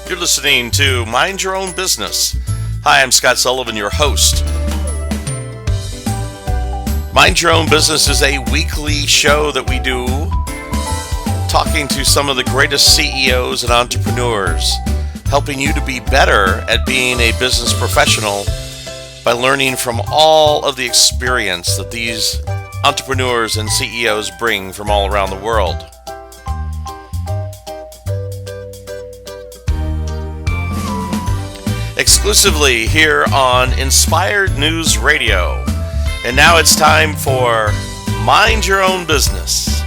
You're listening to Mind Your Own Business. Hi, I'm Scott Sullivan, your host. Mind Your Own Business is a weekly show that we do talking to some of the greatest CEOs and entrepreneurs, helping you to be better at being a business professional by learning from all of the experience that these entrepreneurs and CEOs bring from all around the world. Exclusively here on Inspired News Radio. And now it's time for Mind Your Own Business.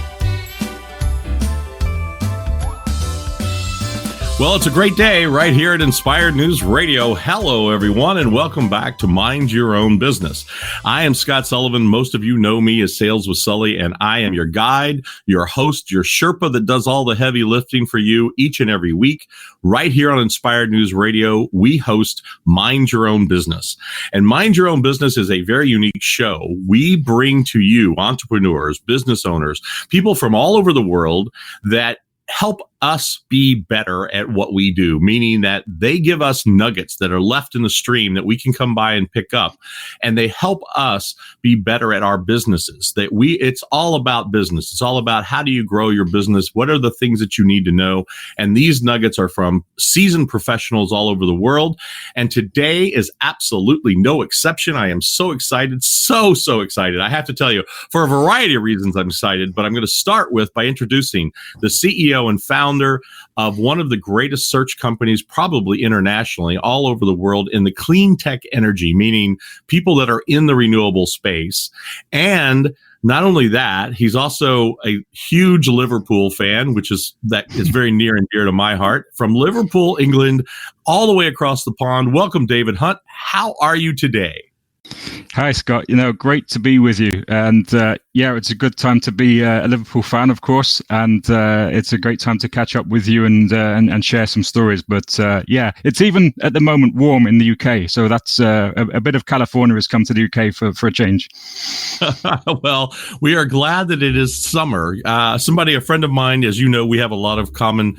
Well, it's a great day right here at Inspired News Radio. Hello, everyone, and welcome back to Mind Your Own Business. I am Scott Sullivan. Most of you know me as Sales with Sully, and I am your guide, your host, your Sherpa that does all the heavy lifting for you each and every week. Right here on Inspired News Radio, we host Mind Your Own Business. And Mind Your Own Business is a very unique show. We bring to you entrepreneurs, business owners, people from all over the world that help us be better at what we do, meaning that they give us nuggets that are left in the stream that we can come by and pick up, and they help us be better at our businesses. It's all about business. It's all about how do you grow your business? What are the things that you need to know? And these nuggets are from seasoned professionals all over the world. And today is absolutely no exception. I am so excited, so excited. I have to tell you, for a variety of reasons, I'm excited, but I'm going to start by introducing the CEO and founder of one of the greatest search companies, probably internationally, all over the world in the clean tech energy, meaning people that are in the renewable space. And not only that, he's also a huge Liverpool fan, that is very near and dear to my heart. From Liverpool, England, all the way across the pond. Welcome, David Hunt. How are you today? Hi, Scott. Great to be with you. And it's a good time to be a Liverpool fan, of course. And it's a great time to catch up with you and share some stories. But it's even at the moment warm in the UK. So that's a bit of California has come to the UK for a change. Well, we are glad that it is summer. A friend of mine, as you know, we have a lot of common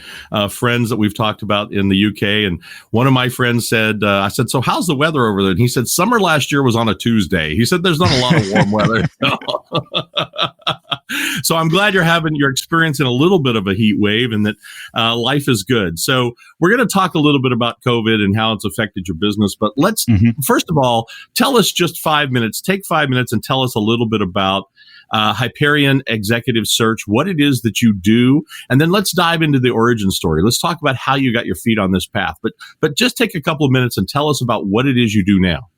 friends that we've talked about in the UK. And one of my friends said, I said, so how's the weather over there? And he said, summer last year was on a Tuesday. He said, there's not a lot of warm weather. So I'm glad you're experiencing a little bit of a heat wave and that life is good. So we're going to talk a little bit about COVID and how it's affected your business. But let's, first of all, tell us just 5 minutes. Take 5 minutes and tell us a little bit about Hyperion Executive Search, what it is that you do, and then let's dive into the origin story. Let's talk about how you got your feet on this path. But just take a couple of minutes and tell us about what it is you do now.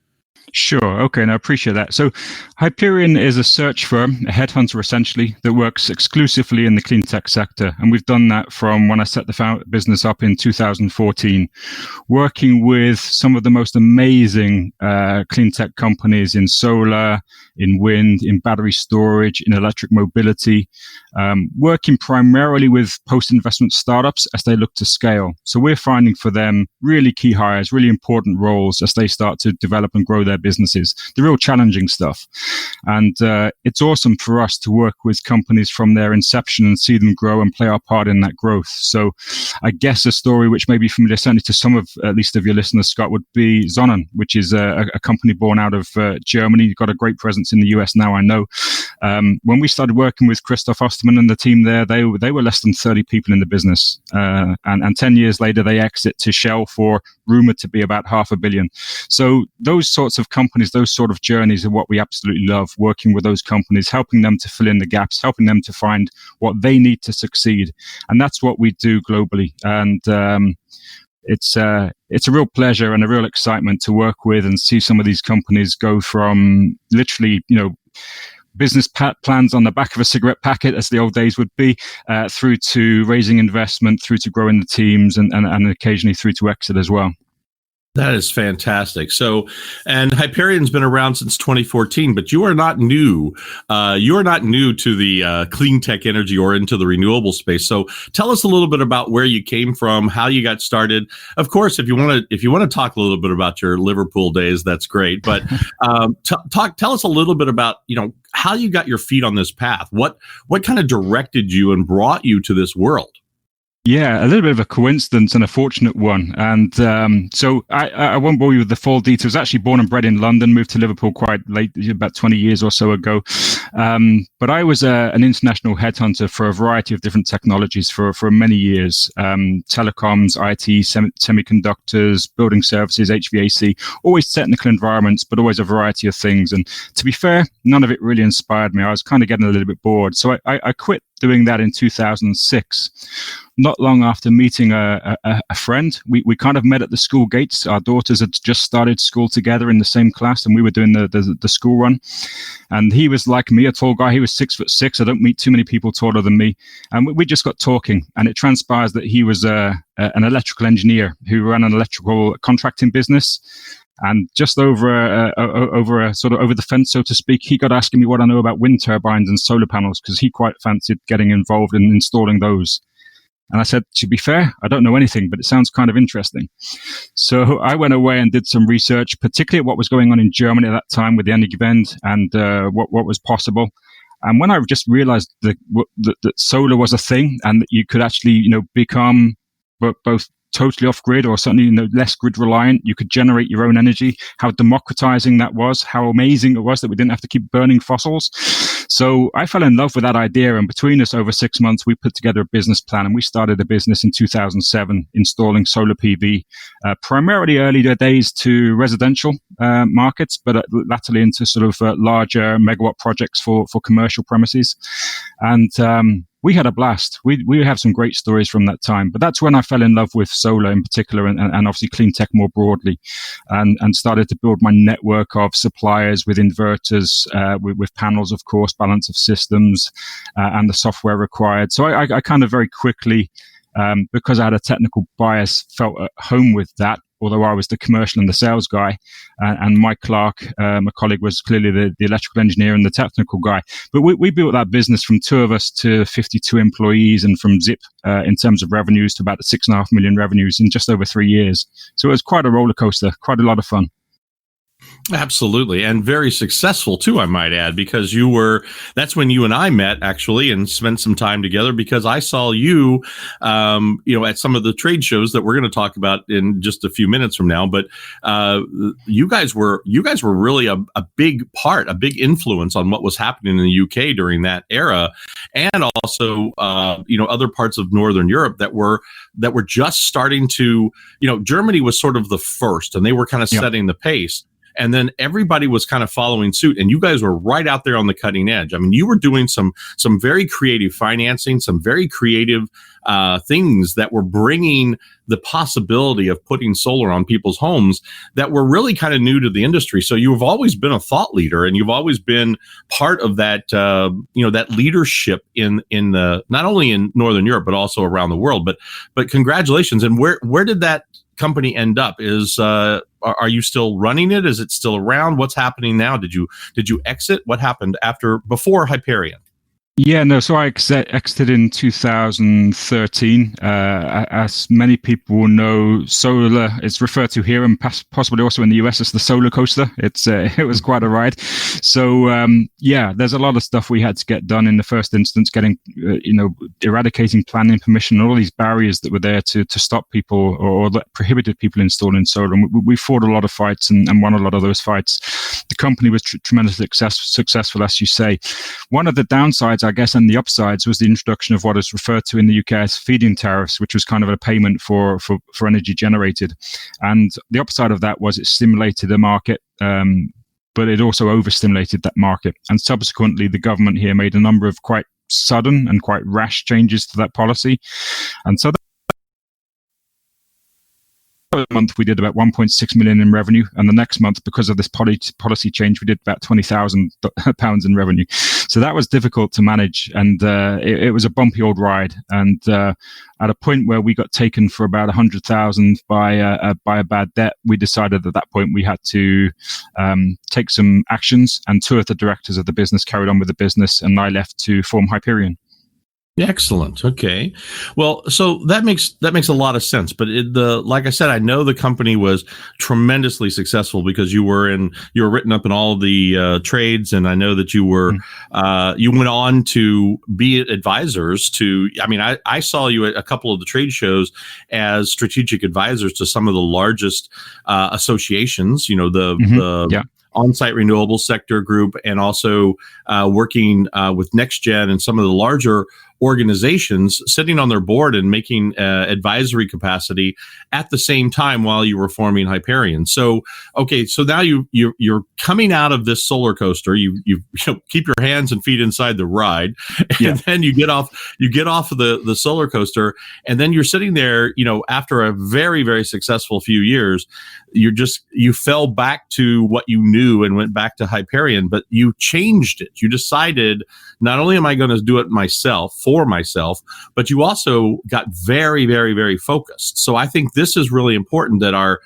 Sure. Okay. And I appreciate that. So Hyperion is a search firm, a headhunter essentially, that works exclusively in the clean tech sector. And we've done that from when I set the business up in 2014, working with some of the most amazing clean tech companies in solar, in wind, in battery storage, in electric mobility, working primarily with post-investment startups as they look to scale. So we're finding for them really key hires, really important roles as they start to develop and grow their businesses, the real challenging stuff. And it's awesome for us to work with companies from their inception and see them grow and play our part in that growth. So I guess a story which may be familiar certainly to some of, at least of your listeners, Scott, would be Sonnen, which is a company born out of Germany. Got a great presence in the US now, I know. When we started working with Christoph Osterman and the team there, they were less than 30 people in the business. And 10 years later, they exit to Shell for rumored to be about $500 million. So those sorts of companies, those sort of journeys are what we absolutely love, working with those companies, helping them to fill in the gaps, helping them to find what they need to succeed. And that's what we do globally. And it's a real pleasure and a real excitement to work with and see some of these companies go from literally, business plans on the back of a cigarette packet, as the old days would be, through to raising investment, through to growing the teams, and occasionally through to exit as well. That is fantastic. So, and Hyperion's been around since 2014, but you are not new. You are not new to the clean tech energy or into the renewable space. So, tell us a little bit about where you came from, how you got started. Of course, if you want to talk a little bit about your Liverpool days, that's great. But tell us a little bit about how you got your feet on this path. What kind of directed you and brought you to this world? Yeah, a little bit of a coincidence and a fortunate one. And so I won't bore you with the full details. Actually born and bred in London, moved to Liverpool quite late, about 20 years or so ago. But I was an international headhunter for a variety of different technologies for many years. Telecoms, IT, semiconductors, building services, HVAC, always technical environments, but always a variety of things. And to be fair, none of it really inspired me. I was kind of getting a little bit bored. So I quit doing that in 2006. Not long after meeting a friend, we kind of met at the school gates. Our daughters had just started school together in the same class, and we were doing the school run. And he was like me, a tall guy. He was 6'6". I don't meet too many people taller than me. And we just got talking, and it transpires that he was an electrical engineer who ran an electrical contracting business. And just over the fence, so to speak, he got asking me what I know about wind turbines and solar panels, because he quite fancied getting involved in installing those. And I said, to be fair, I don't know anything, but it sounds kind of interesting. So I went away and did some research, particularly what was going on in Germany at that time with the Energiewende and what was possible. And when I just realized that solar was a thing and that you could actually, become both totally off grid or certainly less grid reliant, you could generate your own energy, how democratizing that was, how amazing it was that we didn't have to keep burning fossils. So I fell in love with that idea, and between us over 6 months we put together a business plan, and we started a business in 2007 installing solar PV, primarily earlier days to residential markets, but latterly into sort of larger megawatt projects for commercial premises. And we had a blast. We have some great stories from that time, but that's when I fell in love with solar in particular, and obviously clean tech more broadly, and started to build my network of suppliers with inverters, with panels, of course, balance of systems, and the software required. So I kind of very quickly, because I had a technical bias, felt at home with that. Although I was the commercial and the sales guy, and Mike Clark, my colleague, was clearly the electrical engineer and the technical guy. But we built that business from 2 of us to 52 employees, and from zip in terms of revenues to about 6.5 million revenues in just over 3 years. So it was quite a roller coaster, quite a lot of fun. Absolutely. And very successful too, I might add, because that's when you and I met actually and spent some time together, because I saw you, at some of the trade shows that we're going to talk about in just a few minutes from now. But you guys were really a big part, a big influence on what was happening in the UK during that era. And also, other parts of Northern Europe that were just starting to, Germany was sort of the first, and they were kind of setting the pace. And then everybody was kind of following suit, and you guys were right out there on the cutting edge. I mean, you were doing some very creative financing, some very creative things that were bringing the possibility of putting solar on people's homes that were really kind of new to the industry. So you've always been a thought leader, and you've always been part of that, that leadership in the, not only in Northern Europe, but also around the world. But congratulations. And where did that company end up? Are you still running it? Is it still around? What's happening now? Did you exit? What happened before Hyperion? Yeah, no, so I exited in 2013. As many people will know, solar is referred to here and possibly also in the US as the solar coaster. It was quite a ride. So, there's a lot of stuff we had to get done in the first instance, getting, eradicating planning permission, all these barriers that were there to stop people or that prohibited people installing solar. And we fought a lot of fights and won a lot of those fights. The company was tremendously successful, as you say. One of the downsides, I guess, and the upsides was the introduction of what is referred to in the UK as feed-in tariffs, which was kind of a payment for energy generated. And the upside of that was it stimulated the market, but it also overstimulated that market. And subsequently, the government here made a number of quite sudden and quite rash changes to that policy. And so month we did about 1.6 million in revenue, and the next month, because of this policy change, we did about £20,000 in revenue. So that was difficult to manage, and it was a bumpy old ride. And at a point where we got taken for about 100,000 by a bad debt, we decided at that point we had to take some actions, and 2 of the directors of the business carried on with the business, and I left to form Hyperion. Excellent. Okay. Well, so that makes a lot of sense. But like I said, I know the company was tremendously successful because you were written up in all the trades, and I know that you went on to be advisors to. I mean, I saw you at a couple of the trade shows as strategic advisors to some of the largest associations. You know, the on-site renewable sector group, and also working with NextGen and some of the larger organizations, sitting on their board and making advisory capacity at the same time while you were forming Hyperion. So, okay, so now you're coming out of this solar coaster. You keep your hands and feet inside the ride, and then you get off of the solar coaster, and then you're sitting there. You know, after a very, very successful few years, you fell back to what you knew and went back to Hyperion, but you changed it. You decided, not only am I going to do it for myself, but you also got very, very, very focused. So I think this is really important that our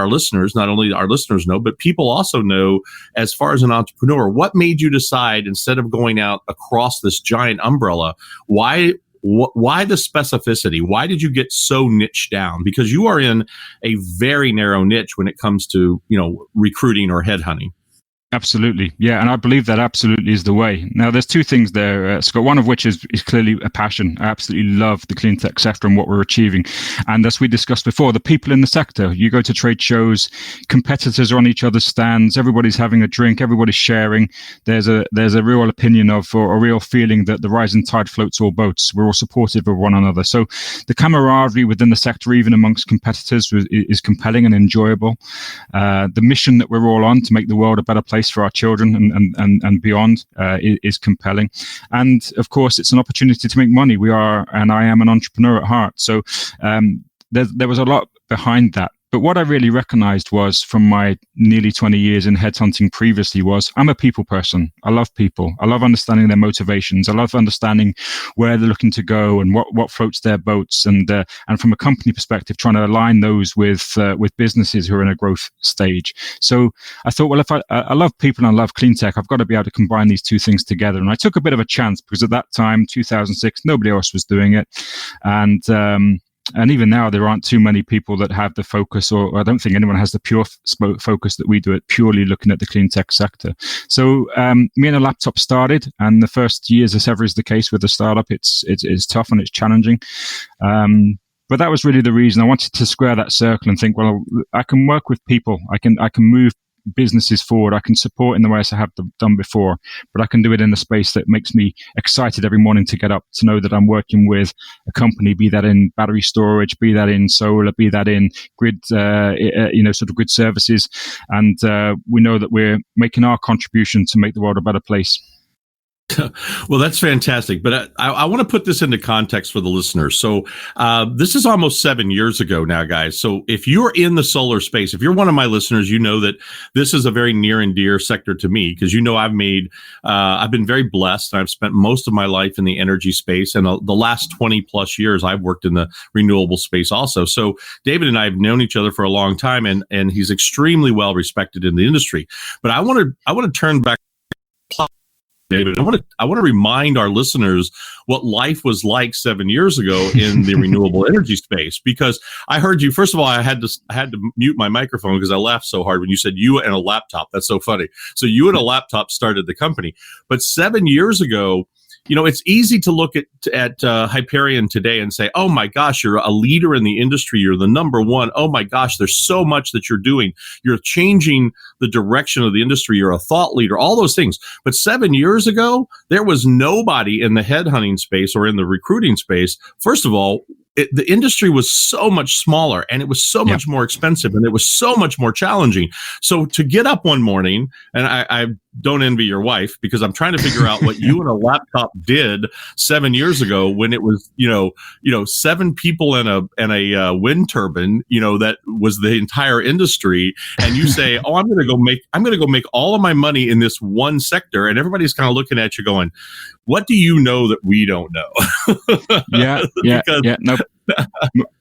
listeners, not only our listeners know, but people also know, as far as an entrepreneur, what made you decide, instead of going out across this giant umbrella, why the specificity? Why did you get so niche down? Because you are in a very narrow niche when it comes to, recruiting or headhunting. Absolutely. Yeah. And I believe that absolutely is the way. Now, there's two things there, Scott, one of which is clearly a passion. I absolutely love the clean tech sector and what we're achieving. And as we discussed before, the people in the sector, you go to trade shows, competitors are on each other's stands, everybody's having a drink, everybody's sharing. There's a real opinion or a real feeling that the rising tide floats all boats. We're all supportive of one another. So the camaraderie within the sector, even amongst competitors, is compelling and enjoyable. The mission that we're all on to make the world a better place for our children and beyond is compelling. And of course, it's an opportunity to make money. I am an entrepreneur at heart. So there was a lot behind that. But what I really recognized was, from my nearly 20 years in headhunting previously, was I'm a people person. I love people. I love understanding their motivations. I love understanding where they're looking to go and what floats their boats. And from a company perspective, trying to align those with businesses who are in a growth stage. So I thought, well, if I love people and I love clean tech, I've got to be able to combine these two things together. And I took a bit of a chance, because at that time, 2006, nobody else was doing it. And even now, there aren't too many people that have the focus, or I don't think anyone has the pure focus that we do, it purely looking at the clean tech sector. So me and a laptop started, and the first years, as ever is the case with a startup, it's tough and it's challenging. But that was really the reason. I wanted to square that circle and think, well, I can work with people. I can move businesses forward. I can support in the ways I have done before, but I can do it in a space that makes me excited every morning to get up, to know that I'm working with a company, be that in battery storage, be that in solar, be that in grid, sort of grid services. And we know that we're making our contribution to make the world a better place. Well, that's fantastic. But I want to put this into context for the listeners. So this is almost 7 years ago now, guys. So if you're in the solar space, if you're one of my listeners, you know that this is a very near and dear sector to me, because I've been very blessed. I've spent most of my life in the energy space, and the last 20 plus years I've worked in the renewable space also. So David and I have known each other for a long time, and he's extremely well respected in the industry. But I want to turn back, David. I want to remind our listeners what life was like 7 years ago in the renewable energy space, because I heard you. First of all, I had to mute my microphone because I laughed so hard when you said you and a laptop. That's so funny. So you and a laptop started the company, but 7 years ago, it's easy to look at Hyperion today and say, oh my gosh, you're a leader in the industry. You're the number one. Oh my gosh, there's so much that you're doing. You're changing the direction of the industry. You're a thought leader, all those things. But 7 years ago, there was nobody in the headhunting space or in the recruiting space. First of all, the industry was so much smaller, and it was so much more expensive, and it was so much more challenging. So to get up one morning, and I don't envy your wife, because I'm trying to figure out what you and a laptop did 7 years ago, when it was, 7 people and a wind turbine, that was the entire industry. And you say, oh, I'm going to go make all of my money in this one sector. And everybody's kind of looking at you going, what do you know that we don't know? No.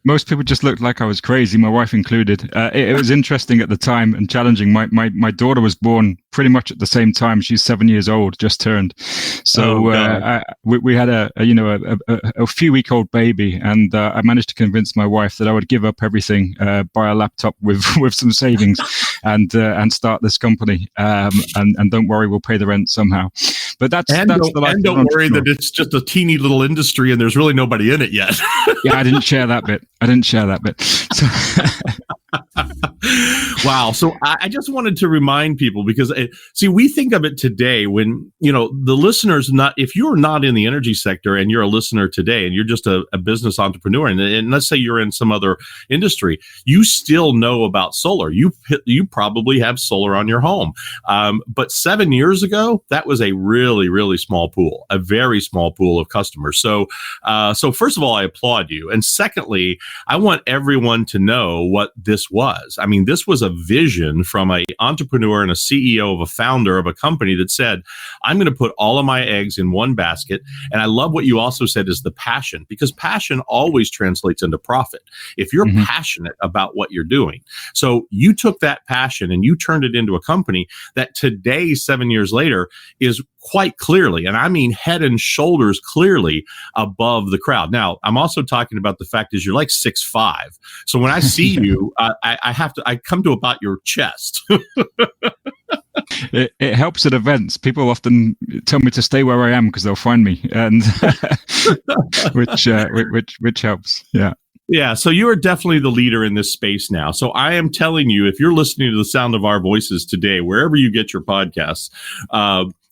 Most people just looked like I was crazy, my wife included. It was interesting at the time and challenging. My daughter was born pretty much at the same time. She's 7 years old, just turned. So we had a few-week-old baby, and I managed to convince my wife that I would give up everything, buy a laptop with some savings, and start this company. And don't worry, we'll pay the rent somehow. But that's the life. And don't worry that it's just a teeny little industry and there's really nobody in it yet. Yeah, I didn't share that bit. So Wow. So I just wanted to remind people, because we think of it today when, the listeners, if you're not in the energy sector and you're a listener today and you're just a business entrepreneur, and let's say you're in some other industry, you still know about solar. You probably have solar on your home. But 7 years ago, that was a really, really small pool, a very small pool of customers. So first of all, I applaud you. And secondly, I want everyone to know what this was. I mean, this was a vision from an entrepreneur and a CEO of a founder of a company that said, I'm going to put all of my eggs in one basket. And I love what you also said is the passion, because passion always translates into profit if you're passionate about what you're doing. So you took that passion and you turned it into a company that today, 7 years later, is quite clearly, and I mean head and shoulders clearly above the crowd. Now, I'm also talking about the fact is you're like 6'5". So when I see you, I come to about your chest. It helps at events. People often tell me to stay where I am because they'll find me, and which helps. Yeah. Yeah, so you are definitely the leader in this space now. So I am telling you, if you're listening to the sound of our voices today, wherever you get your podcasts,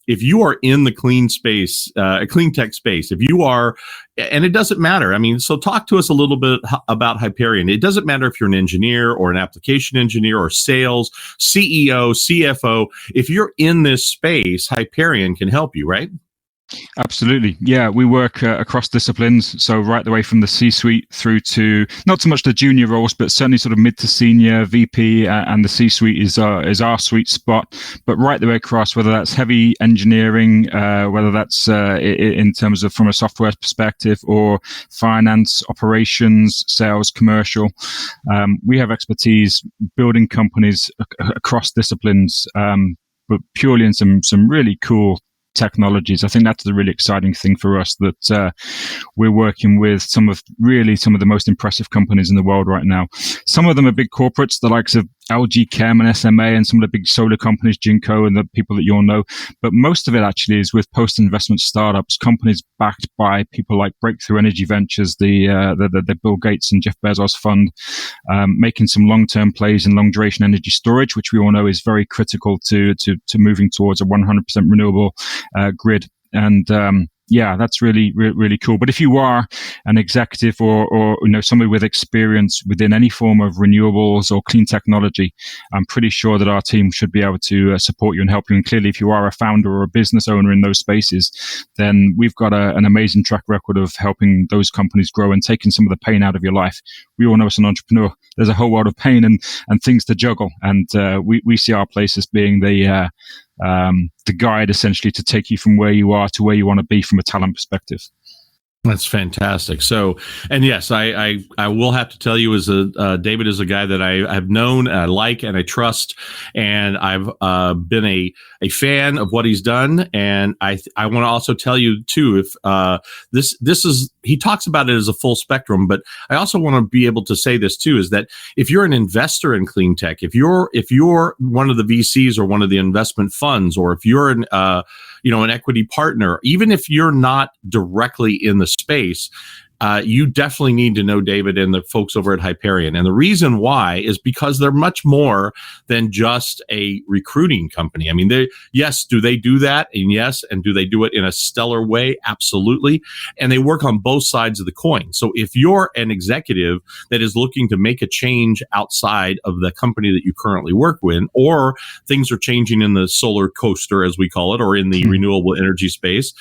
if you are in the clean space, clean tech space, if you are, and it doesn't matter. I mean, so talk to us a little bit about Hyperion. It doesn't matter if you're an engineer or an application engineer or sales, CEO, CFO. If you're in this space, Hyperion can help you, right? Absolutely. Yeah, we work across disciplines. So right the way from the C-suite through to not so much the junior roles, but certainly sort of mid to senior VP, and the C-suite is our sweet spot. But right the way across, whether that's heavy engineering, whether that's in terms of from a software perspective, or finance, operations, sales, commercial, we have expertise building companies across disciplines, but purely in some really cool technologies. I think that's the really exciting thing for us, that we're working with some of the most impressive companies in the world right now. Some of them are big corporates, the likes of LG Chem and SMA, and some of the big solar companies, Jinko, and the people that you all know. But most of it actually is with post-investment startups, companies backed by people like Breakthrough Energy Ventures, the Bill Gates and Jeff Bezos fund, making some long-term plays in long-duration energy storage, which we all know is very critical to moving towards a 100% renewable grid. And yeah, that's really, really cool. But if you are an executive or somebody with experience within any form of renewables or clean technology, I'm pretty sure that our team should be able to support you and help you. And clearly, if you are a founder or a business owner in those spaces, then we've got an amazing track record of helping those companies grow and taking some of the pain out of your life. We all know as an entrepreneur, there's a whole world of pain and things to juggle. And we see our place as being the guide essentially to take you from where you are to where you want to be from a talent perspective. That's fantastic. So, and yes, I will have to tell you, David is a guy that I have known, I like, and I trust, and I've been a fan of what he's done. And I want to also tell you too, if this is, he talks about it as a full spectrum, but I also want to be able to say this too, is that if you're an investor in clean tech, if you're one of the VCs or one of the investment funds, or if you're an equity partner, even if you're not directly in the space, you definitely need to know David and the folks over at Hyperion. And the reason why is because they're much more than just a recruiting company. I mean, do they do that? And yes. And do they do it in a stellar way? Absolutely. And they work on both sides of the coin. So if you're an executive that is looking to make a change outside of the company that you currently work with, or things are changing in the solar coaster, as we call it, or in the renewable energy space,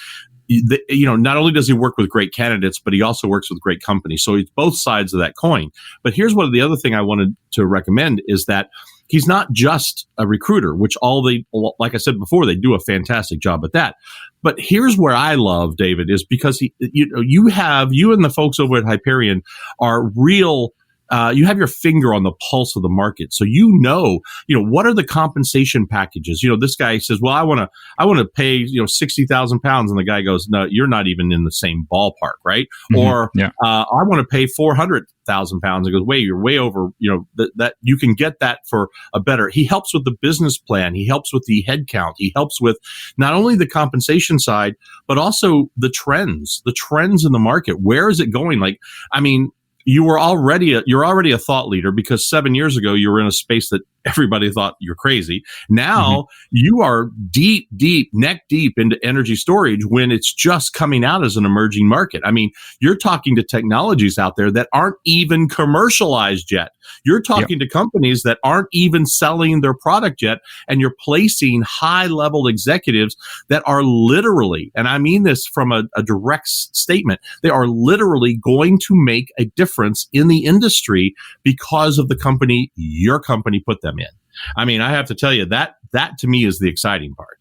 not only does he work with great candidates, but he also works with great companies. So it's both sides of that coin. But here's the other thing I wanted to recommend is that he's not just a recruiter, which like I said before, they do a fantastic job at that. But here's where I love David is because you and the folks over at Hyperion are real. You have your finger on the pulse of the market. So what are the compensation packages? This guy says, well, I want to pay, 60,000 pounds. And the guy goes, no, you're not even in the same ballpark. Right. Mm-hmm. Or, I want to pay 400,000 pounds. And goes, wait, you're way over, that you can get that for a better. He helps with the business plan. He helps with the headcount. He helps with not only the compensation side, but also the trends in the market. Where is it going? You're already a thought leader because 7 years ago you were in a space that everybody thought you're crazy. Now you are neck deep into energy storage when it's just coming out as an emerging market. You're talking to technologies out there that aren't even commercialized yet. You're talking to companies that aren't even selling their product yet, and you're placing high-level executives that are literally, and I mean this from a direct statement, they are literally going to make a difference in the industry because of the company your company put them in. I have to tell you that to me is the exciting part.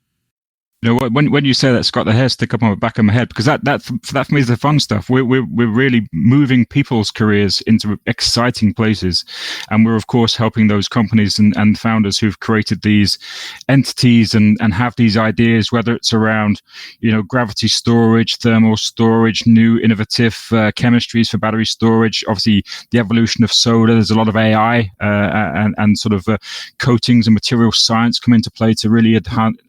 When you say that, Scott, the hair stick up on the back of my head because that for me is the fun stuff. We're really moving people's careers into exciting places, and we're of course helping those companies and founders who've created these entities and have these ideas, whether it's around gravity storage, thermal storage, new innovative chemistries for battery storage. Obviously, the evolution of solar. There's a lot of AI and sort of coatings and material science come into play to really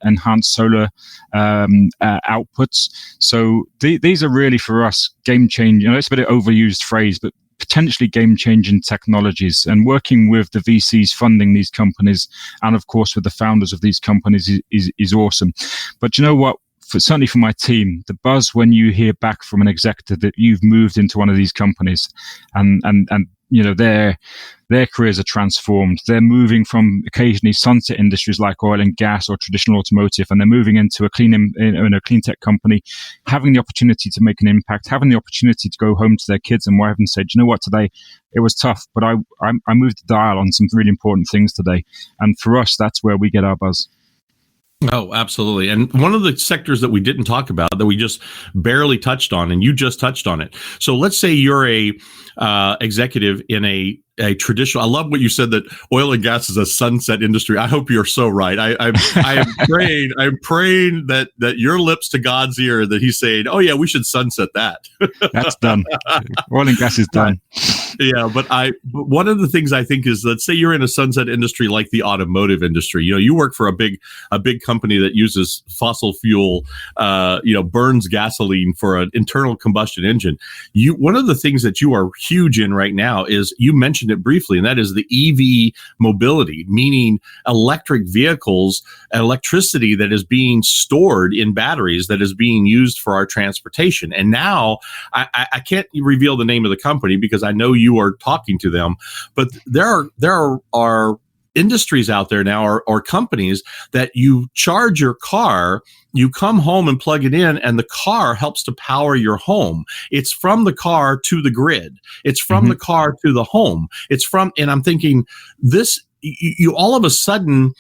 enhance solar outputs. So these are really for us game changing. It's a bit of an overused phrase, but potentially game changing technologies. And working with the VCs funding these companies, and of course with the founders of these companies, is awesome. But you know what? Certainly for my team, the buzz when you hear back from an executive that you've moved into one of these companies, and their careers are transformed. They're moving from occasionally sunset industries like oil and gas or traditional automotive, and they're moving into a clean tech company, having the opportunity to make an impact, having the opportunity to go home to their kids and wife and say, do you know what, today it was tough, but I moved the dial on some really important things today. And for us, that's where we get our buzz. Oh, absolutely. And one of the sectors that we didn't talk about that we just barely touched on, and you just touched on it. So let's say you're a executive in a traditional. I love what you said that oil and gas is a sunset industry. I hope you're so right. I'm praying that your lips to God's ear that He's saying, "Oh yeah, we should sunset that." That's done. Oil and gas is done. Yeah, but one of the things I think is, let's say you're in a sunset industry like the automotive industry. You work for a big company that uses fossil fuel, burns gasoline for an internal combustion engine. One of the things that you are huge in right now is, you mentioned it briefly, and that is the EV mobility, meaning electric vehicles and electricity that is being stored in batteries that is being used for our transportation. And now I can't reveal the name of the company because I know you are talking to them, but there are industries out there now, or companies that you charge your car, you come home and plug it in, and the car helps to power your home. It's from the car to the grid. It's from the car to the home. And I'm thinking, this, you all of a sudden,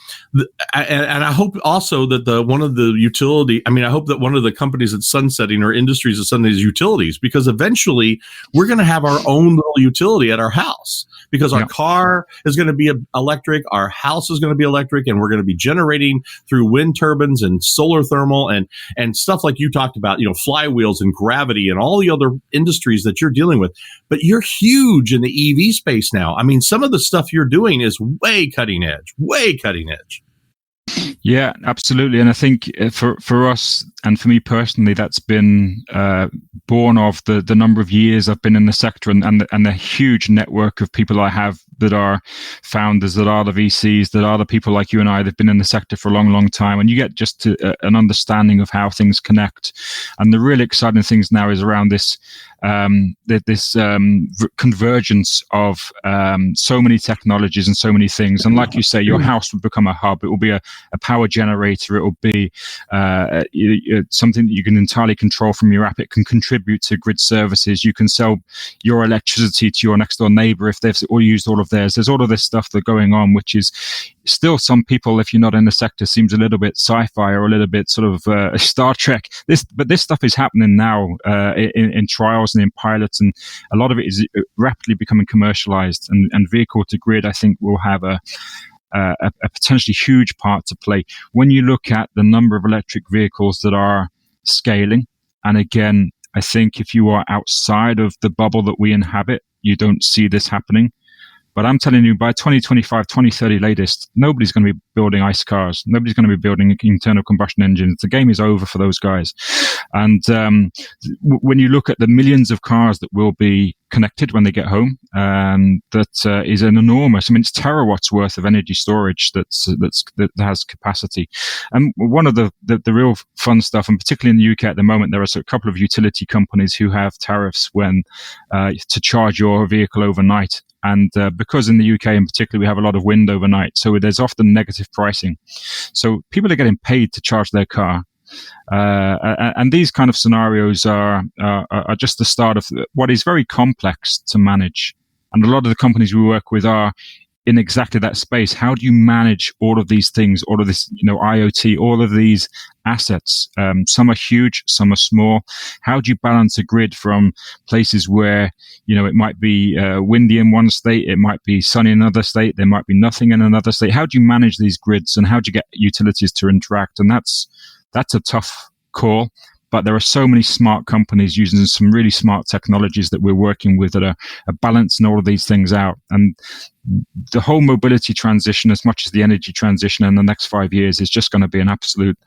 and I hope also that I hope that one of the companies that's sunsetting or industries that's sunsetting is utilities, because eventually we're going to have our own little utility at our house, because our car is going to be electric, our house is going to be electric, and we're going to be generating through wind turbines and solar thermal and stuff like you talked about, flywheels and gravity and all the other industries that you're dealing with. But you're huge in the EV space now. Some of the stuff you're doing is way cutting edge. Yeah, absolutely. And I think for us, and for me personally, that's been born of the number of years I've been in the sector and the huge network of people I have that are founders, that are the VCs, that are the people like you and I that have been in the sector for a long, long time. And you get just an understanding of how things connect. And the really exciting things now is around this convergence of so many technologies and so many things. And like you say, your house will become a hub. It will be a a power generator. It will be something that you can entirely control from your app. It can contribute to grid services. You can sell your electricity to your next door neighbor if they've all used all of theirs. There's all of this stuff that's going on, which is still, some people, if you're not in the sector, seems a little bit sci-fi or a little bit sort of Star Trek. But this stuff is happening now in trials and in pilots, and a lot of it is rapidly becoming commercialized. And vehicle to grid, I think, will have a potentially huge part to play when you look at the number of electric vehicles that are scaling. And again, I think if you are outside of the bubble that we inhabit, you don't see this happening. But I'm telling you, by 2025, 2030 latest, nobody's going to be building ICE cars. Nobody's going to be building internal combustion engines. The game is over for those guys. And when you look at the millions of cars that will be connected when they get home, that is an enormous, I mean, it's terawatts worth of energy storage that has capacity. And one of the real fun stuff, and particularly in the UK at the moment, there are a couple of utility companies who have tariffs when to charge your vehicle overnight. And because in the UK in particular, we have a lot of wind overnight, so there's often negative pricing. So people are getting paid to charge their car. And these kind of scenarios are just the start of what is very complex to manage. And a lot of the companies we work with are in exactly that space. How do you manage all of these things, all of this, IoT, all of these assets? Some are huge, some are small. How do you balance a grid from places where, it might be windy in one state, it might be sunny in another state, there might be nothing in another state? How do you manage these grids, and how do you get utilities to interact? And that's a tough call. But there are so many smart companies using some really smart technologies that we're working with that are balancing all of these things out. And the whole mobility transition, as much as the energy transition in the next 5 years, is just going to be an absolute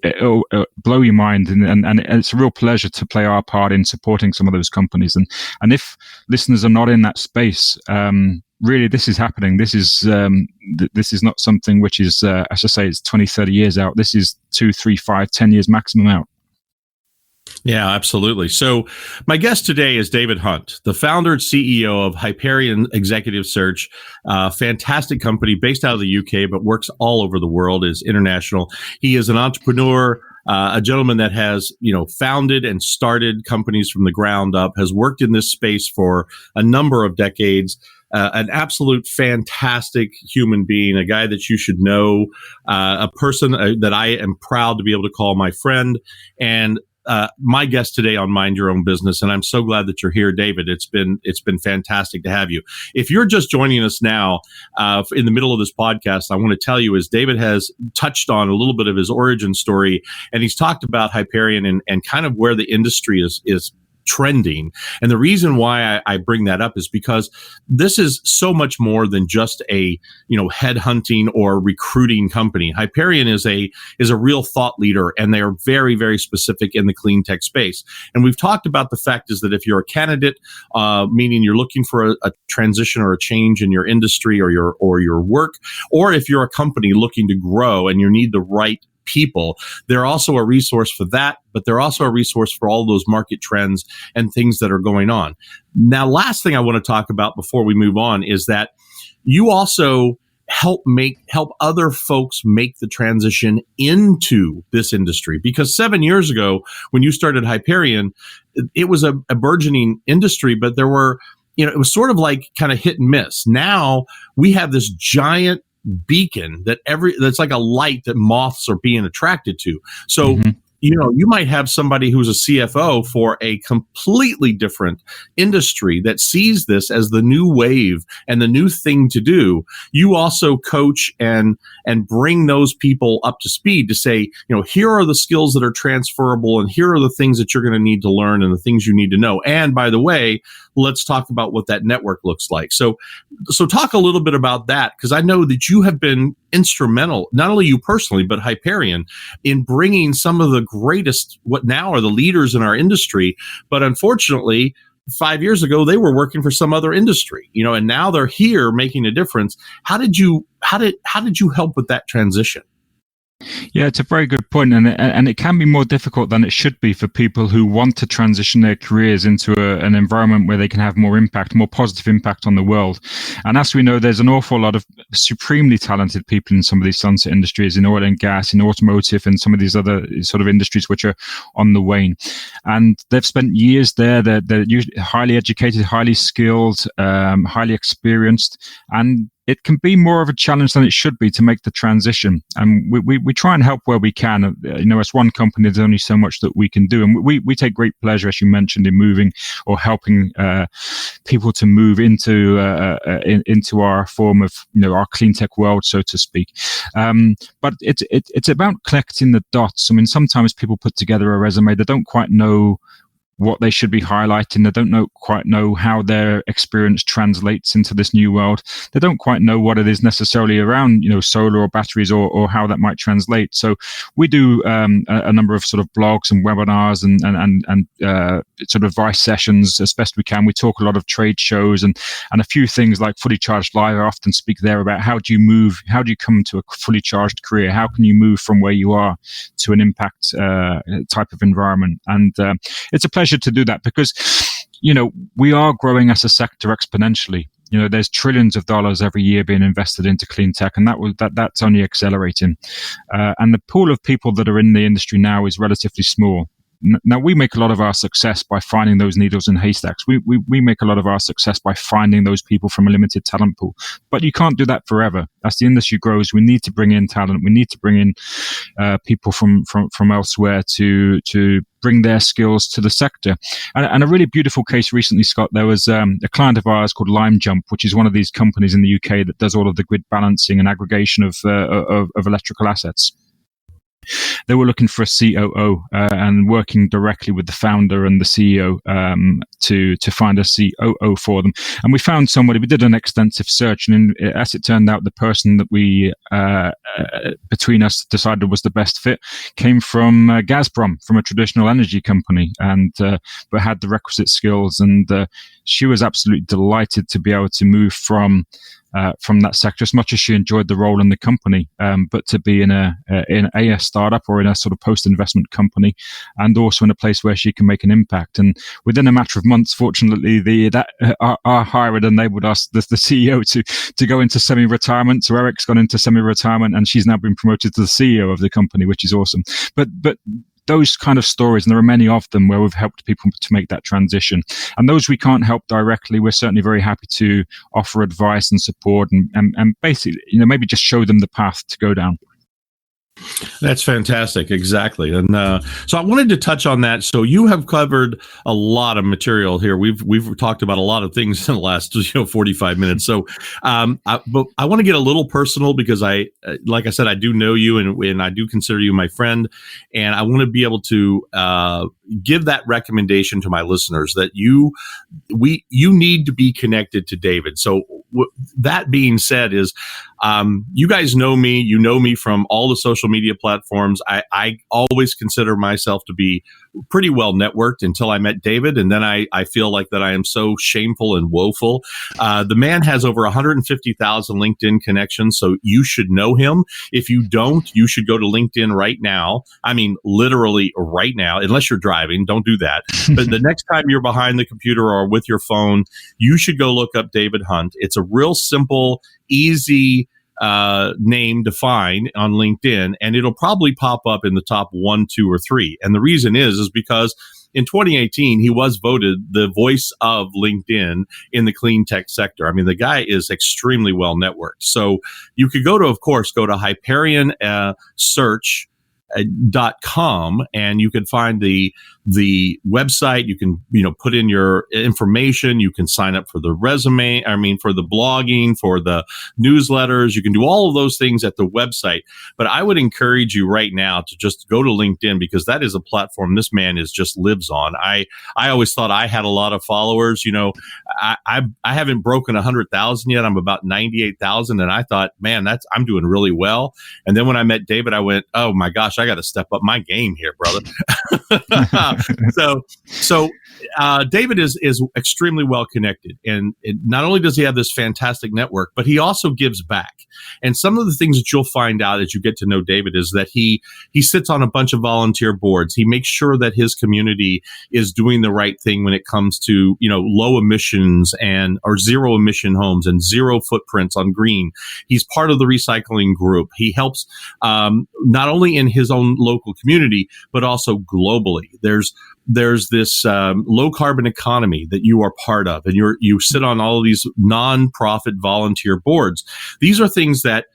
it'll blow your mind. And it's a real pleasure to play our part in supporting some of those companies. And if listeners are not in that space, really, this is happening. This is not something which is, as I say, it's 20, 30 years out. This is 2, 3, 5, 10 years maximum out. Yeah, absolutely. So my guest today is David Hunt, the founder and CEO of Hyperion Executive Search, fantastic company based out of the UK, but works all over the world, is international. He is an entrepreneur, a gentleman that has, founded and started companies from the ground up, has worked in this space for a number of decades. An absolute fantastic human being, a guy that you should know, a person that I am proud to be able to call my friend, and my guest today on Mind Your Own Business. And I'm so glad that you're here, David. It's been fantastic to have you. If you're just joining us now, in the middle of this podcast, I want to tell you is David has touched on a little bit of his origin story, and he's talked about Hyperion and kind of where the industry is trending. And the reason why I bring that up is because this is so much more than just a, headhunting or recruiting company. Hyperion is a real thought leader, and they are very, very specific in the clean tech space. And we've talked about the fact is that if you're a candidate, meaning you're looking for a transition or a change in your industry or your work, or if you're a company looking to grow and you need the right people, they're also a resource for that, but they're also a resource for all those market trends and things that are going on. Now, last thing I want to talk about before we move on is that you also help other folks make the transition into this industry. Because 7 years ago, when you started Hyperion, it was a burgeoning industry, but there were, it was sort of like kind of hit and miss. Now we have this giant beacon that's like a light that moths are being attracted to. So, you might have somebody who's a CFO for a completely different industry that sees this as the new wave and the new thing to do. You also coach and bring those people up to speed to say, here are the skills that are transferable, and here are the things that you're going to need to learn and the things you need to know. And by the way, let's talk about what that network looks like. So talk a little bit about that, because I know that you have been instrumental, not only you personally, but Hyperion, in bringing some of the greatest, what now are the leaders in our industry. But unfortunately, 5 years ago, they were working for some other industry, and now they're here making a difference. How did you help with that transition? Yeah, it's a very good point, and it can be more difficult than it should be for people who want to transition their careers into an environment where they can have more impact, more positive impact on the world. And as we know, there's an awful lot of supremely talented people in some of these sunset industries, in oil and gas, in automotive, and some of these other sort of industries which are on the wane. And they've spent years there. They're usually highly educated, highly skilled, highly experienced, and it can be more of a challenge than it should be to make the transition. And we try and help where we can. As one company, there's only so much that we can do. And we take great pleasure, as you mentioned, in moving or helping people to move into our form of, our clean tech world, so to speak. But it's about collecting the dots. I mean, sometimes people put together a resume, they don't quite know what they should be highlighting. They don't quite know how their experience translates into this new world. They don't quite know what it is necessarily around, solar or batteries or how that might translate. So we do a number of sort of blogs and webinars and sort of advice sessions as best we can. We talk a lot of trade shows and a few things like Fully Charged Live. I often speak there about how do you come to a fully charged career? How can you move from where you are to an impact type of environment? And it's a pleasure to do that because, we are growing as a sector exponentially. There's trillions of dollars every year being invested into clean tech, and that's only accelerating. And the pool of people that are in the industry now is relatively small. Now, we make a lot of our success by finding those needles in haystacks. We make a lot of our success by finding those people from a limited talent pool. But you can't do that forever. As the industry grows, we need to bring in talent. We need to bring in people from elsewhere to bring their skills to the sector. And a really beautiful case recently, Scott, there was a client of ours called Lime Jump, which is one of these companies in the UK that does all of the grid balancing and aggregation of electrical assets. They were looking for a COO and working directly with the founder and the CEO to find a COO for them. And we found somebody. We did an extensive search, and as it turned out, the person that we between us decided was the best fit came from Gazprom, from a traditional energy company, and but had the requisite skills. And she was absolutely delighted to be able to move from that sector, as much as she enjoyed the role in the company, but to be in a startup or in a sort of post-investment company, and also in a place where she can make an impact. And within a matter of months, fortunately, our hire had enabled us, the CEO, to go into semi-retirement. So Eric's gone into semi-retirement, and she's now been promoted to the CEO of the company, which is awesome. But those kind of stories, and there are many of them where we've helped people to make that transition. And those we can't help directly, we're certainly very happy to offer advice and support and basically, maybe just show them the path to go down. That's fantastic. Exactly. And so I wanted to touch on that. So you have covered a lot of material here. We've talked about a lot of things in the last 45 minutes. So but I want to get a little personal because like I said, I do know you and I do consider you my friend. And I want to be able to give that recommendation to my listeners that you need to be connected to David. So that being said is, you guys know me. You know me from all the social media platforms. I always consider myself to be pretty well networked until I met David, and then I feel like that I am so shameful and woeful. The man has over 150,000 LinkedIn connections, so you should know him. If you don't, you should go to LinkedIn right now. I mean, literally right now, unless you're driving, don't do that. But the next time you're behind the computer or with your phone, you should go look up David Hunt. It's a real simple, easy name to find on LinkedIn, and it'll probably pop up in the top 1, 2, or 3. And the reason is because in 2018, he was voted the voice of LinkedIn in the clean tech sector. I mean, the guy is extremely well networked. So you could go to Hyperion search.com, and you can find the website. You can put in your information. You can sign up for the resume. For the blogging, for the newsletters. You can do all of those things at the website. But I would encourage you right now to just go to LinkedIn, because that is a platform this man just lives on. I always thought I had a lot of followers. I haven't broken 100,000 yet. I'm about 98,000, and I thought, man, I'm doing really well. And then when I met David, I went, oh my gosh, I got to step up my game here, brother. So David is extremely well connected, and not only does he have this fantastic network, but he also gives back. And some of the things that you'll find out as you get to know David is that he sits on a bunch of volunteer boards. He makes sure that his community is doing the right thing when it comes to low emissions or zero emission homes and zero footprints on green. He's part of the recycling group. He helps not only in his own local community but also globally. There's this low carbon economy that you are part of, and you sit on all of these nonprofit volunteer boards. These are things that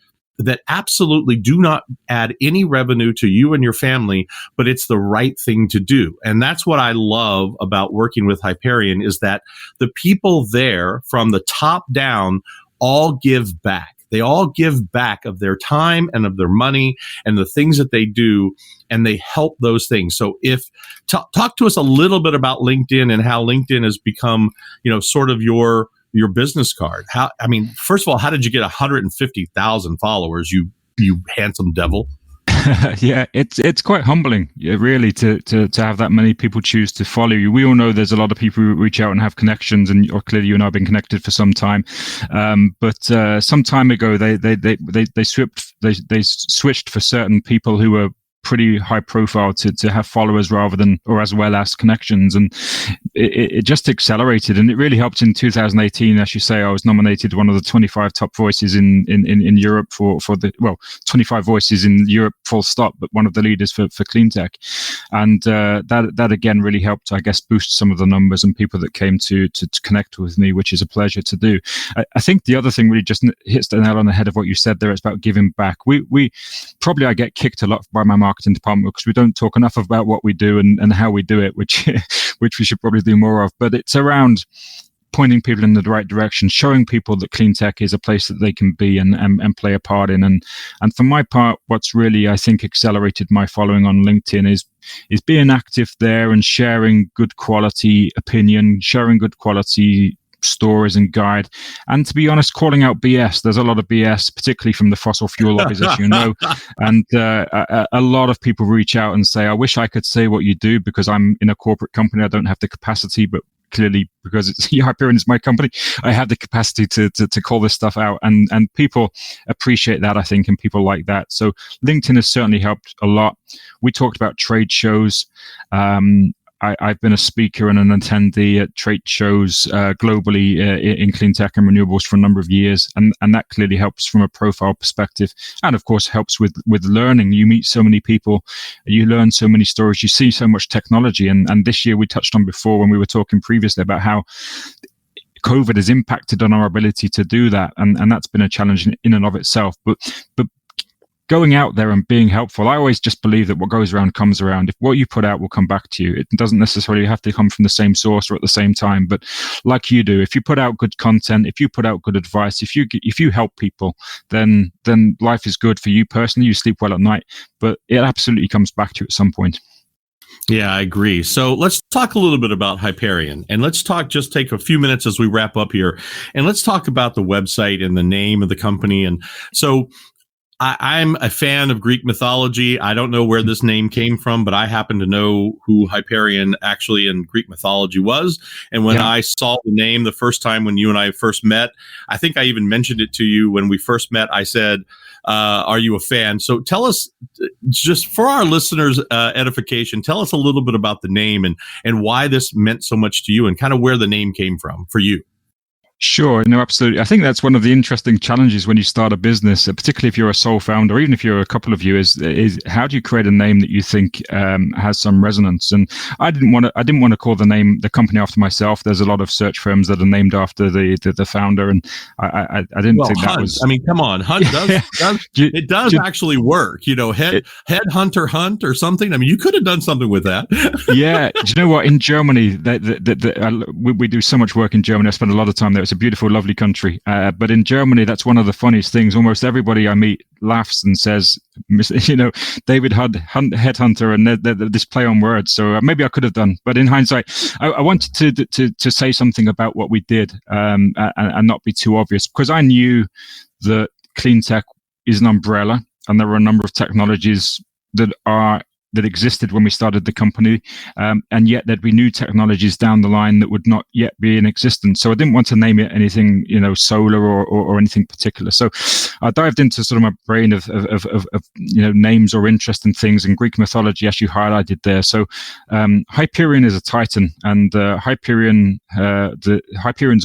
absolutely do not add any revenue to you and your family, but it's the right thing to do. And that's what I love about working with Hyperion, is that the people there from the top down all give back. They all give back of their time and of their money and the things that they do, and they help those things. So talk to us a little bit about LinkedIn and how LinkedIn has become, sort of your business card. First of all, how did you get 150,000 followers, you handsome devil? Yeah, it's quite humbling, really, to have that many people choose to follow you. We all know there's a lot of people who reach out and have connections, and clearly you and I have been connected for some time. But some time ago, they switched for certain people who were pretty high profile to have followers rather than, or as well as, connections, and it just accelerated, and it really helped in 2018. As you say, I was nominated one of the 25 top voices in Europe for 25 voices in Europe, full stop, but one of the leaders for clean tech, and that again really helped, I guess, boost some of the numbers and people that came to connect with me, which is a pleasure to do. I think the other thing really just hits the nail on the head of what you said there. It's about giving back. We probably, I get kicked a lot by my marketing department because we don't talk enough about what we do and how we do it, which we should probably do more of. But it's around pointing people in the right direction, showing people that clean tech is a place that they can be and play a part in. And for my part, what's really, I think, accelerated my following on LinkedIn is being active there and sharing good quality opinion, sharing good quality stories and guide, and to be honest, calling out BS. There's a lot of BS, particularly from the fossil fuel lobbies, as you know, and a lot of people reach out and say, I wish I could say what you do because I'm in a corporate company, I don't have the capacity, but clearly, because it's Hyperion is my company, I have the capacity to call this stuff out, and people appreciate that, I think, and people like that. So LinkedIn has certainly helped a lot. We talked about trade shows. I've been a speaker and an attendee at trade shows globally in clean tech and renewables for a number of years, and that clearly helps from a profile perspective, and of course helps with learning. You meet so many people, you learn so many stories, you see so much technology, and this year we touched on before when we were talking previously about how COVID has impacted on our ability to do that, and that's been a challenge in and of itself. But going out there and being helpful, I always just believe that what goes around comes around. If what you put out will come back to you, it doesn't necessarily have to come from the same source or at the same time. But like you do, if you put out good content, if you put out good advice, if you help people, then life is good for you personally. You sleep well at night, but it absolutely comes back to you at some point. Yeah, I agree. So let's talk a little bit about Hyperion, and let's take a few minutes as we wrap up here, and let's talk about the website and the name of the company. And so I'm a fan of Greek mythology. I don't know where this name came from, but I happen to know who Hyperion actually in Greek mythology was. And when I saw the name the first time when you and I first met, I think I even mentioned it to you when we first met. I said, are you a fan? So tell us, just for our listeners' edification, tell us a little bit about the name and why this meant so much to you and kind of where the name came from for you. Sure. No, absolutely. I think that's one of the interesting challenges when you start a business, particularly if you're a sole founder, or even if you're a couple of you, is how do you create a name that you think has some resonance? And I didn't want to call the company after myself. There's a lot of search firms that are named after the founder, and I didn't think Hunt, that was. I mean, come on, Hunt does actually work. Headhunter Hunt or something. I mean, you could have done something with that. Yeah. Do you know what? In Germany, we do so much work in Germany. I spend a lot of time there. It's a beautiful, lovely country. But in Germany, that's one of the funniest things. Almost everybody I meet laughs and says, David Headhunter, and this play on words. So maybe I could have done. But in hindsight, I wanted to say something about what we did and not be too obvious, because I knew that clean tech is an umbrella, and there are a number of technologies that are that existed when we started the company, and yet there'd be new technologies down the line that would not yet be in existence. So I didn't want to name it anything, solar or anything particular. So I dived into sort of my brain of names or interest in things, and Greek mythology, as you highlighted there. So Hyperion is a Titan, and Hyperion's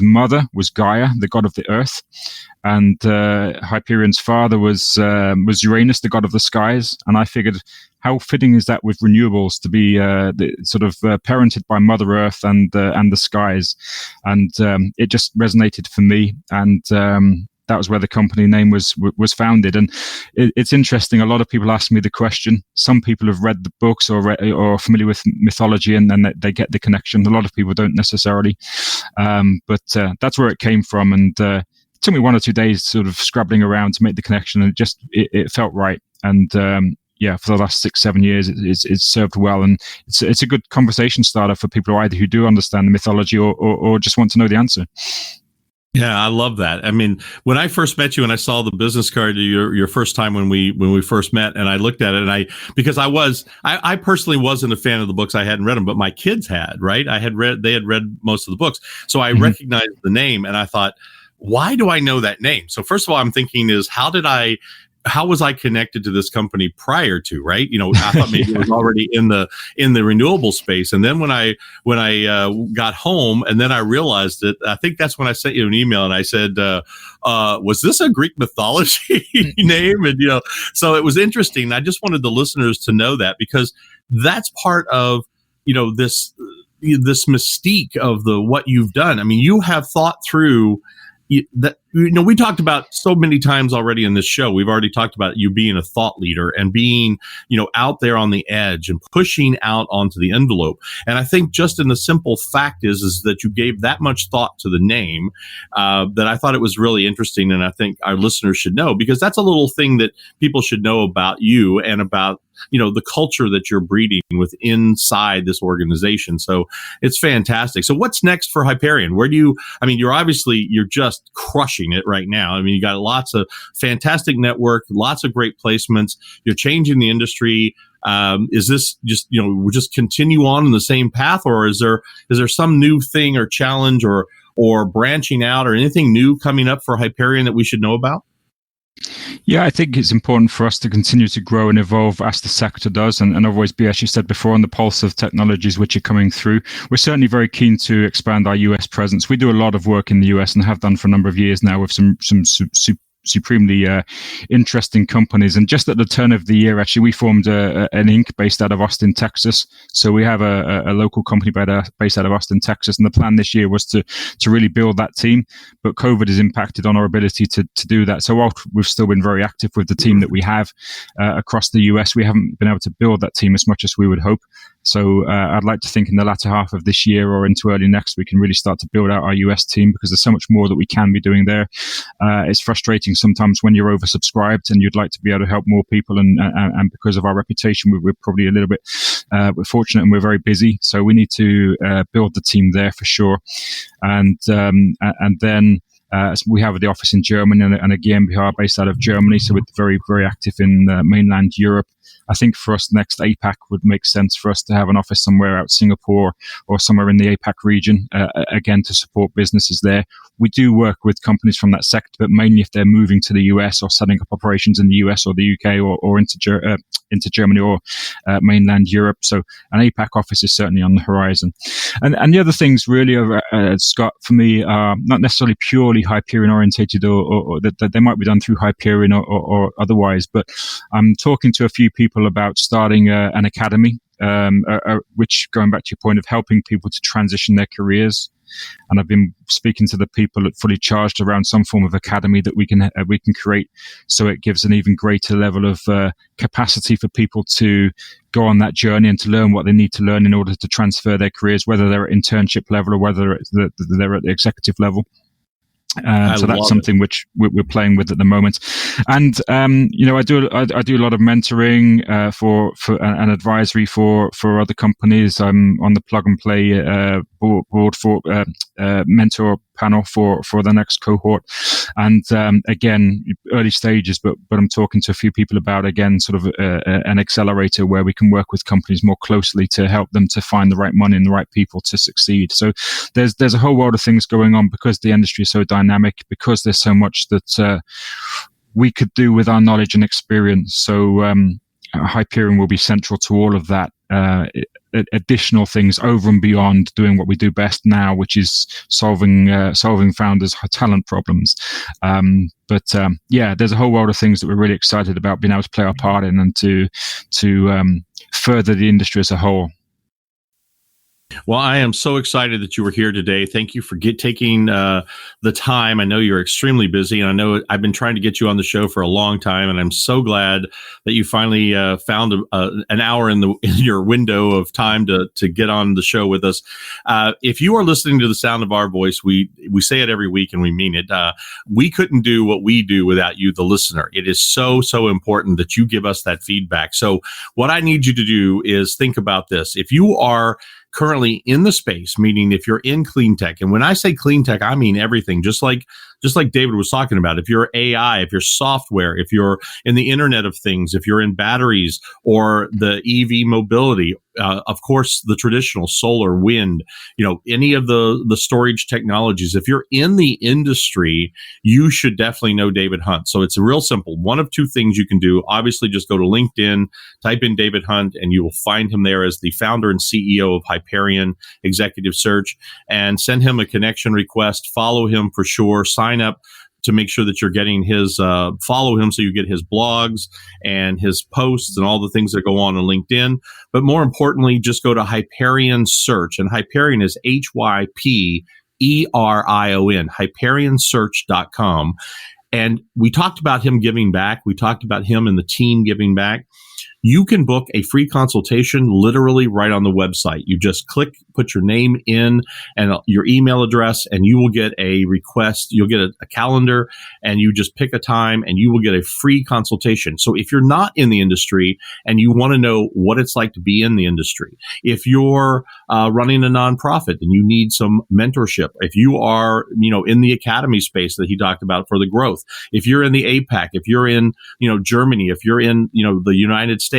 mother was Gaia, the god of the earth, and Hyperion's father was Uranus, the god of the skies. And I figured, how fitting is that with renewables to be parented by Mother Earth and the skies? And it just resonated for me, and that was where the company name was founded. And it's interesting. A lot of people ask me the question. Some people have read the books or are familiar with mythology, and then they get the connection. A lot of people don't necessarily, but that's where it came from. And it took me 1 or 2 days sort of scrabbling around to make the connection, and it felt right. And for the last 6-7 years, it's served well, and it's a good conversation starter for people who do understand the mythology or just want to know the answer. Yeah, I love that. I mean, when I first met you and I saw the business card your first time when we first met, and I looked at it, and I personally wasn't a fan of the books. I hadn't read them, but my kids had, right? They had read most of the books. So I recognized the name, and I thought, why do I know that name? So first of all, I'm thinking is, how was I connected to this company prior to, right? I thought maybe it was already in the renewable space. And then when I got home, and then I realized it, I think that's when I sent you an email and I said, was this a Greek mythology name? And, so it was interesting. I just wanted the listeners to know that, because that's part of, this mystique of what you've done. I mean, you have thought through that. We talked about so many times already in this show. We've already talked about you being a thought leader and being, out there on the edge and pushing out onto the envelope. And I think just in the simple fact is that you gave that much thought to the name, that I thought it was really interesting. And I think our listeners should know, because that's a little thing that people should know about you and about, the culture that you're breeding with inside this organization. So it's fantastic. So what's next for Hyperion? You're just crushing it right now. I mean, you got lots of fantastic network, lots of great placements. You're changing the industry. Is this just, we just continue on in the same path, or is there some new thing or challenge or branching out or anything new coming up for Hyperion that we should know about? Yeah, I think it's important for us to continue to grow and evolve as the sector does, and always be, as you said before, on the pulse of technologies which are coming through. We're certainly very keen to expand our US presence. We do a lot of work in the US and have done for a number of years now with some supremely interesting companies. And just at the turn of the year, actually, we formed an Inc. based out of Austin, Texas. So we have a local company based out of Austin, Texas. And the plan this year was to really build that team. But COVID has impacted on our ability to do that. So while we've still been very active with the team that we have across the US, we haven't been able to build that team as much as we would hope. So I'd like to think in the latter half of this year or into early next, we can really start to build out our US team, because there's so much more that we can be doing there. It's frustrating sometimes when you're oversubscribed and you'd like to be able to help more people, and because of our reputation, we're probably a little bit we're fortunate and we're very busy. So we need to build the team there for sure, and then. We have the office in Germany and a GmbH based out of Germany, so we're very, very active in mainland Europe. I think for us next, APAC would make sense for us to have an office somewhere out Singapore or somewhere in the APAC region, again, to support businesses there. We do work with companies from that sector, but mainly if they're moving to the US or setting up operations in the US or the UK or into Germany or mainland Europe. So an APAC office is certainly on the horizon. And the other things really, Scott, for me, are not necessarily purely Hyperion orientated or that they might be done through Hyperion or otherwise, but I'm talking to a few people about starting an academy, which, going back to your point of helping people to transition their careers. And I've been speaking to the people at Fully Charged around some form of academy that we can create, so it gives an even greater level of capacity for people to go on that journey and to learn what they need to learn in order to transfer their careers, whether they're at internship level or whether they're at the executive level. So that's something which we're playing with at the moment. And I do a lot of mentoring for an advisory for other companies. I'm on the Plug and Play board for mentor panel for the next cohort. And again, early stages, but I'm talking to a few people about, again, sort of an accelerator where we can work with companies more closely to help them to find the right money and the right people to succeed. So there's a whole world of things going on because the industry is so dynamic, because there's so much that we could do with our knowledge and experience. So Hyperion will be central to all of that, additional things over and beyond doing what we do best now, which is solving founders' talent problems. But there's a whole world of things that we're really excited about being able to play our part in and to further the industry as a whole. Well, I am so excited that you were here today. Thank you for taking the time. I know you're extremely busy, and I know I've been trying to get you on the show for a long time, and I'm so glad that you finally found an hour in your window of time to get on the show with us. If you are listening to the sound of our voice, we say it every week and we mean it. We couldn't do what we do without you, the listener. It is so important that you give us that feedback. So what I need you to do is think about this. If you are currently in the space, meaning if you're in clean tech, and when I say clean tech, I mean everything, just like David was talking about. If you're AI, if you're software, if you're in the Internet of Things, if you're in batteries or the EV mobility, of course, the traditional solar, wind, any of the storage technologies. If you're in the industry, you should definitely know David Hunt. So it's real simple. One of two things you can do. Obviously, just go to LinkedIn, type in David Hunt, and you will find him there as the founder and CEO of Hyperion Executive Search, and send him a connection request. Follow him for sure. Sign up to make sure that you're getting his, follow him so you get his blogs and his posts and all the things that go on LinkedIn. But more importantly, just go to Hyperion Search, and Hyperion is HYPERION, HyperionSearch.com. And we talked about him giving back. We talked about him and the team giving back. You can book a free consultation literally right on the website. You just click, put your name in and your email address, and you will get a request. You'll get a calendar, and you just pick a time and you will get a free consultation. So if you're not in the industry and you want to know what it's like to be in the industry, if you're running a nonprofit and you need some mentorship, if you are, in the academy space that he talked about for the growth, if you're in the APAC, if you're in, Germany, if you're in, the United States,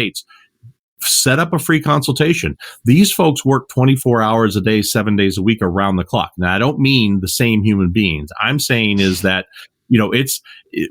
set up a free consultation. These folks work 24 hours a day, 7 days a week around the clock. Now, I don't mean the same human beings. I'm saying is that, it's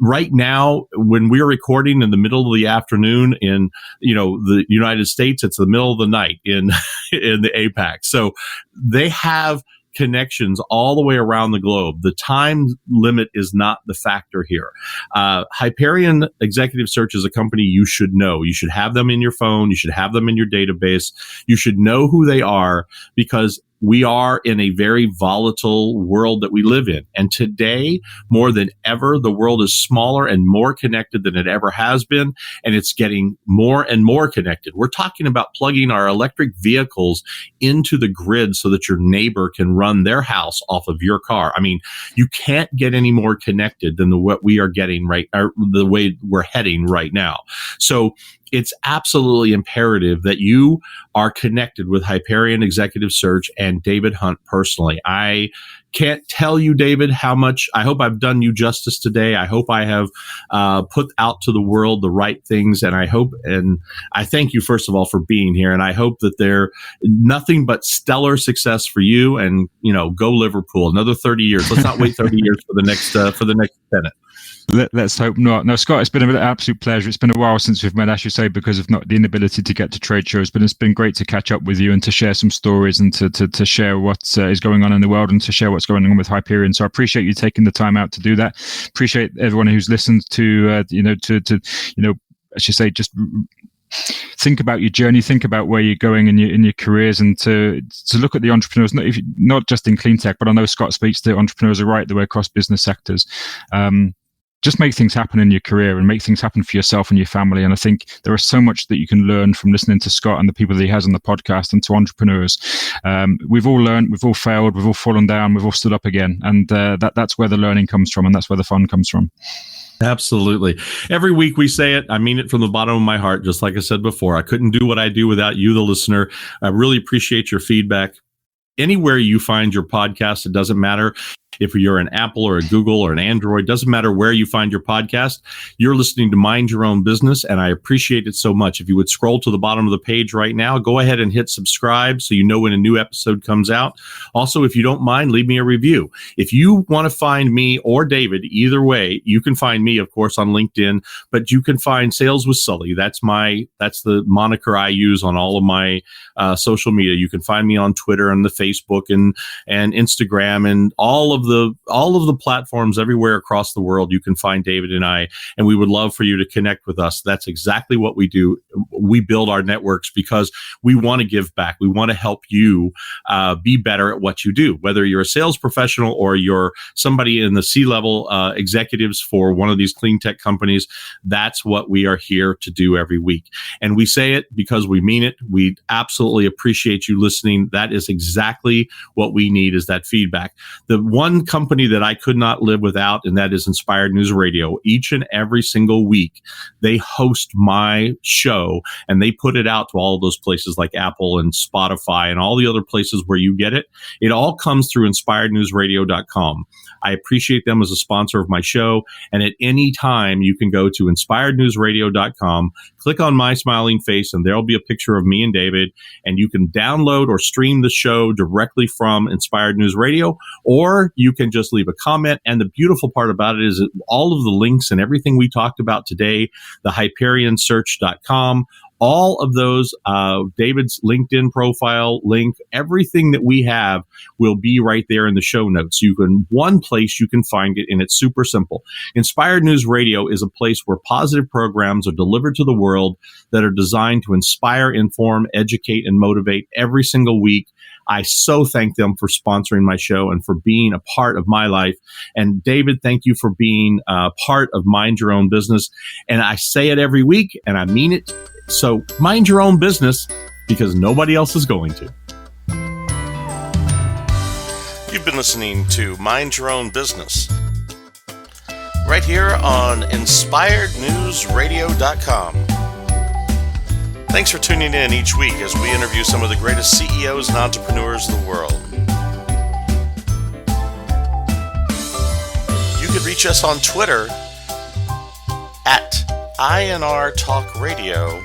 right now when we're recording in the middle of the afternoon in, the United States, it's the middle of the night in the APAC. So they have connections all the way around the globe. The time limit is not the factor here. Hyperion Executive Search is a company you should know. You should have them in your phone. You should have them in your database. You should know who they are, because we are in a very volatile world that we live in. And today, more than ever, the world is smaller and more connected than it ever has been. And it's getting more and more connected. We're talking about plugging our electric vehicles into the grid so that your neighbor can run their house off of your car. I mean, you can't get any more connected than what we are getting or the way we're heading right now. So it's absolutely imperative that you are connected with Hyperion Executive Search and David Hunt personally. I can't tell you, David, how much I hope I've done you justice today. I hope I have put out to the world the right things, and I thank you, first of all, for being here. And I hope that they're nothing but stellar success for you. And go Liverpool. Another 30 years. Let's not wait 30 years for the next pennant. Let's hope not. No, Scott, it's been an absolute pleasure. It's been a while since we've met, as you say, because of not the inability to get to trade shows, but it's been great to catch up with you and to share some stories and to share what is going on in the world and to share what's going on with Hyperion. So I appreciate you taking the time out to do that. Appreciate everyone who's listened to, as you say, just think about your journey, think about where you're going in your careers, and to look at the entrepreneurs, not just in clean tech, but I know Scott speaks to entrepreneurs right the way across business sectors. Just make things happen in your career and make things happen for yourself and your family. And I think there is so much that you can learn from listening to Scott and the people that he has on the podcast, and to entrepreneurs. We've all learned, we've all failed, we've all fallen down, we've all stood up again. And that's where the learning comes from, and that's where the fun comes from. Absolutely. Every week we say it. I mean it from the bottom of my heart. Just like I said before, I couldn't do what I do without you, the listener. I really appreciate your feedback. anywhere you find your podcast. It doesn't matter if you're an Apple or a Google or an Android, doesn't matter where you find your podcast. You're listening to Mind Your Own Business, and I appreciate it so much. If you would scroll to the bottom of the page right now, go ahead and hit subscribe so you know when a new episode comes out. Also, if you don't mind, leave me a review. If you want to find me or David, either way, you can find me, of course, on LinkedIn, but you can find Sales with Sully. That's the moniker I use on all of my social media. You can find me on Twitter and the Facebook and Instagram and all of the platforms everywhere across the world. You can find David and I, and we would love for you to connect with us. That's exactly what we do. We build our networks because we want to give back. We want to help you be better at what you do, whether you're a sales professional or you're somebody in the C-level executives for one of these clean tech companies. That's what we are here to do every week. And we say it because we mean it. We absolutely appreciate you listening. That is exactly what we need, is that feedback. The one company that I could not live without, and that is Inspired News Radio. Each and every single week, they host my show and they put it out to all of those places like Apple and Spotify and all the other places where you get it. It all comes through inspirednewsradio.com. I appreciate them as a sponsor of my show. And at any time, you can go to inspirednewsradio.com, click on my smiling face, and there'll be a picture of me and David. And you can download or stream the show directly from Inspired News Radio, or you can just leave a comment. And the beautiful part about it is that all of the links and everything we talked about today, the HyperionSearch.com, all of those, David's LinkedIn profile link, everything that we have will be right there in the show notes. One place you can find it, and it's super simple. Inspired News Radio is a place where positive programs are delivered to the world that are designed to inspire, inform, educate, and motivate every single week. I so thank them for sponsoring my show and for being a part of my life. And David, thank you for being a part of Mind Your Own Business. And I say it every week, and I mean it. So mind your own business, because nobody else is going to. You've been listening to Mind Your Own Business right here on InspiredNewsRadio.com. Thanks for tuning in each week as we interview some of the greatest CEOs and entrepreneurs in the world. You can reach us on Twitter at INR Talk Radio.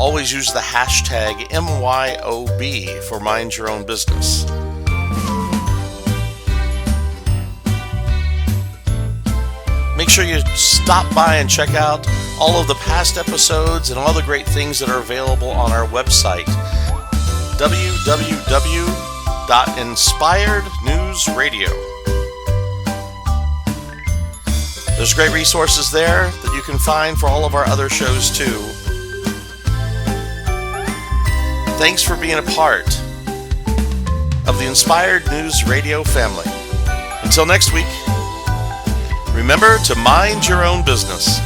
Always use the hashtag MYOB for Mind Your Own Business. Make sure you stop by and check out all of the past episodes and all the great things that are available on our website, www.inspirednewsradio. There's great resources there that you can find for all of our other shows too. Thanks for being a part of the Inspired News Radio family. Until next week, remember to mind your own business.